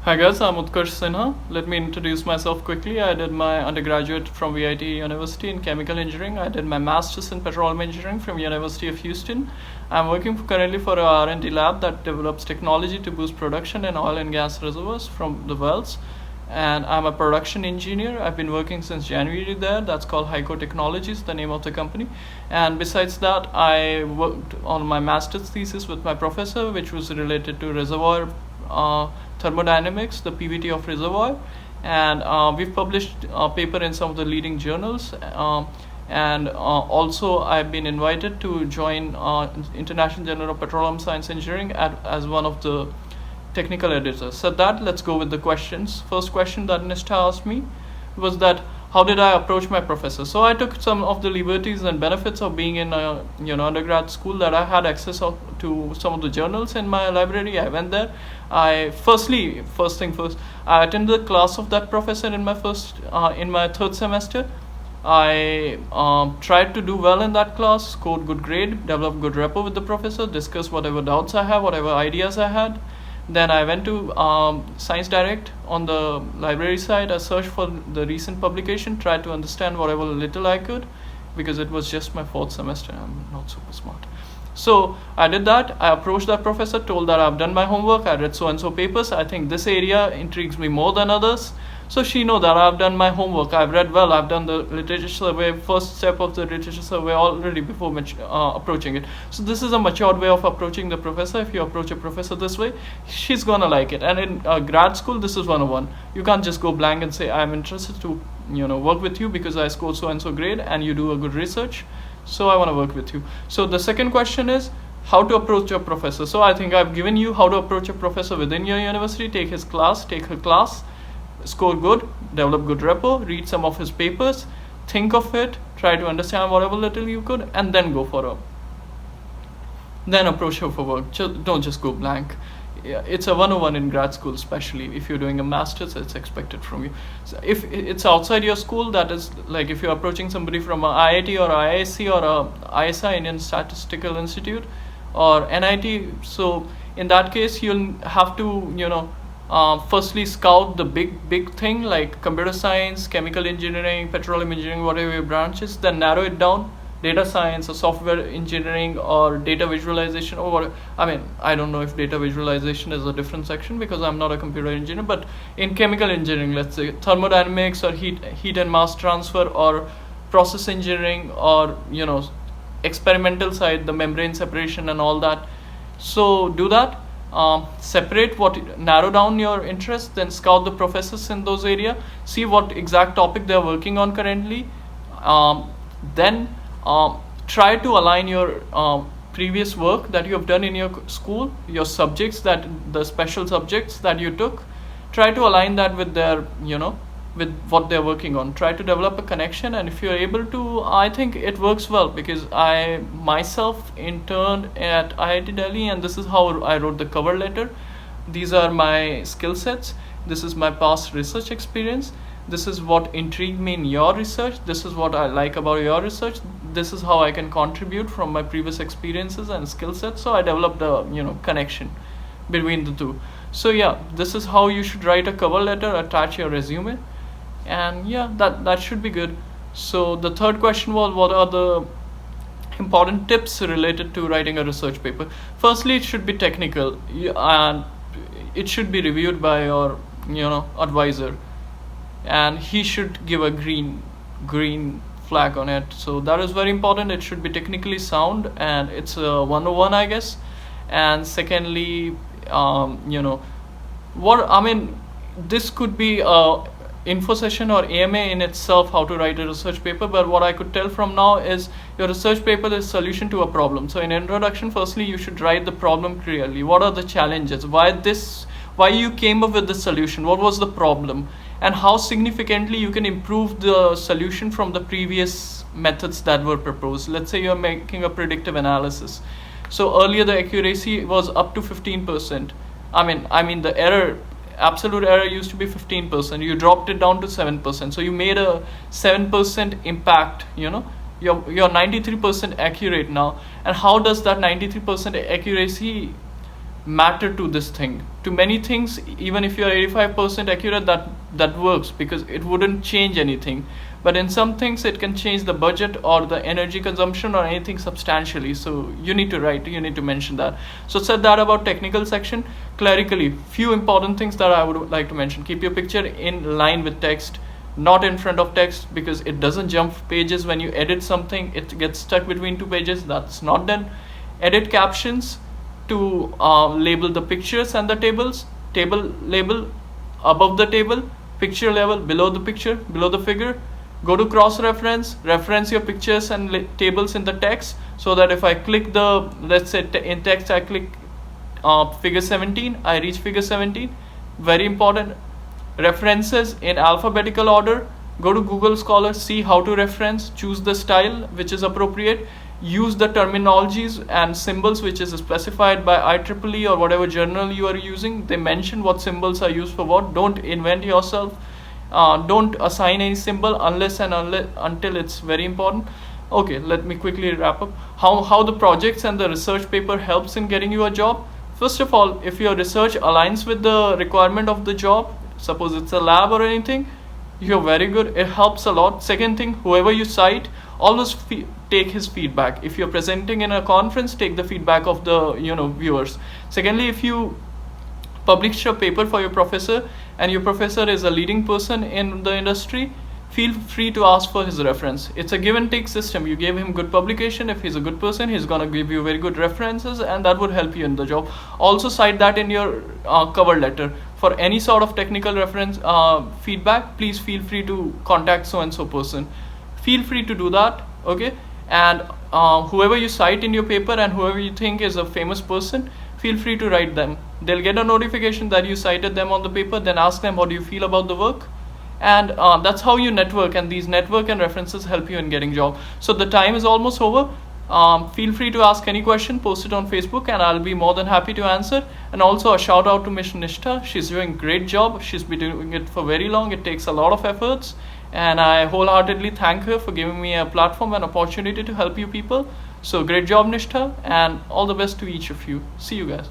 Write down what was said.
Hi guys, I'm Utkarsh Sinha. Let me introduce myself quickly. I did my undergraduate from VIT University in Chemical Engineering. I did my master's in Petroleum Engineering from University of Houston. I'm working currently for a R&D lab that develops technology to boost production in oil and gas reservoirs from the wells. And I'm a production engineer. I've been working since January there. That's called Hyco Technologies, the name of the company. And besides that, I worked on my master's thesis with my professor, which was related to reservoir thermodynamics, the PVT of reservoir, and we've published a paper in some of the leading journals, and also I've been invited to join International Journal of Petroleum Science Engineering as one of the technical editors. So let's go with the questions. First question that Nistha asked me was that how did I approach my professor? So I took some of the liberties and benefits of being in a undergrad school, that I had access to some of the journals in my library. I went there. First thing first, I attended the class of that professor in my third semester. I tried to do well in that class, scored good grade, developed good rapport with the professor, discussed whatever doubts I have, whatever ideas I had. Then I went to Science Direct on the library side. I searched for the recent publication, tried to understand whatever little I could, because it was just my fourth semester. I'm not super smart. So I did that. I approached that professor, told that I've done my homework, I read so and so papers. I think this area intrigues me more than others. So she know that I've done my homework. I've read well. I've done the literature survey, first step of the literature survey already before approaching it. So this is a matured way of approaching the professor. If you approach a professor this way, she's gonna like it. And in grad school, this is 101. You can't just go blank and say, I'm interested to work with you because I scored so and so grade and you do a good research, so I want to work with you. So the second question is how to approach a professor. So I think I've given you how to approach a professor within your university. Take his class, take her class, score good, develop good rapport, read some of his papers, think of it, try to understand whatever little you could, and then then approach her for work. Don't just go blank. Yeah, it's a 101 in grad school, especially if you're doing a master's. It's expected from you. So if it's outside your school, that is like if you're approaching somebody from a IIT or IISc or a ISI, Indian Statistical Institute, or NIT, so in that case you'll have to firstly scout the big thing like computer science, chemical engineering, petroleum engineering, whatever your branch is, then narrow it down, data science or software engineering or data visualization, or what. I mean, I don't know if data visualization is a different section because I'm not a computer engineer, but in chemical engineering, let's say thermodynamics or heat and mass transfer, or process engineering, or experimental side, the membrane separation and all that. So do that. Narrow down your interests, then scout the professors in those areas, see what exact topic they're working on currently, then try to align your previous work that you have done in your school, your subjects, the special subjects that you took, try to align that with their with what they're working on. Try to develop a connection, and if you're able to, I think it works well, because I myself interned at IIT Delhi, and this is how I wrote the cover letter. These are my skill sets, this is my past research experience, this is what intrigued me in your research, this is what I like about your research, this is how I can contribute from my previous experiences and skill sets. So I developed a connection between the two. So yeah, this is how you should write a cover letter, attach your resume, and yeah, that should be good. So the third question was, what are the important tips related to writing a research paper? Firstly, it should be technical, and it should be reviewed by your advisor, and he should give a green flag on it. So that is very important. It should be technically sound, and it's a 101, I guess. And secondly, this could be a info session or AMA in itself, how to write a research paper, but what I could tell from now is your research paper is solution to a problem. So in introduction, firstly you should write the problem clearly. What are the challenges, why you came up with the solution, what was the problem, and how significantly you can improve the solution from the previous methods that were proposed. Let's say you're making a predictive analysis. So earlier the accuracy was up to 15%. I mean the absolute error used to be 15%. You dropped it down to 7%. So you made a 7% impact. You're 93% accurate now. And how does that 93% accuracy matter to this thing. To many things, even if you're 85% accurate, that works because it wouldn't change anything. But in some things, it can change the budget or the energy consumption or anything substantially. So you need to write, you need to mention that. So said that about technical section. Clerically, few important things that I would like to mention. Keep your picture in line with text, not in front of text, because it doesn't jump pages when you edit something. It gets stuck between two pages. That's not done. Edit captions to label the pictures and the tables. Table label above the table, picture level below the picture, below the figure. Go to cross-reference, reference your pictures and tables in the text, so that if I click the, let's say in text I click figure 17, I reach figure 17. Very important. References in alphabetical order. Go to Google Scholar, see how to reference, choose the style which is appropriate, use the terminologies and symbols which is specified by IEEE or whatever journal you are using. They mention what symbols are used for what. Don't invent yourself. Don't assign any symbol until it's very important. Okay, let me quickly wrap up. How the projects and the research paper helps in getting you a job. First of all, if your research aligns with the requirement of the job, suppose it's a lab or anything, you're very good. It helps a lot. Second thing, whoever you cite, always take his feedback. If you're presenting in a conference, take the feedback of the viewers. Secondly, if you publish a paper for your professor and your professor is a leading person in the industry, feel free to ask for his reference. It's a give and take system. You gave him good publication. If he's a good person, he's gonna give you very good references, and that would help you in the job. Also cite that in your cover letter. For any sort of technical reference feedback, please feel free to contact so and so person. Feel free to do that, okay? And whoever you cite in your paper and whoever you think is a famous person, feel free to write them. They'll get a notification that you cited them on the paper. Then ask them, how do you feel about the work? And that's how you network, and these network and references help you in getting job. So the time is almost over. Feel free to ask any question, post it on Facebook, and I'll be more than happy to answer. And also a shout out to Miss Nistha. She's doing a great job. She's been doing it for very long. It takes a lot of efforts, and I wholeheartedly thank her for giving me a platform and opportunity to help you people. So great job, Nistha, and all the best to each of you. See you guys.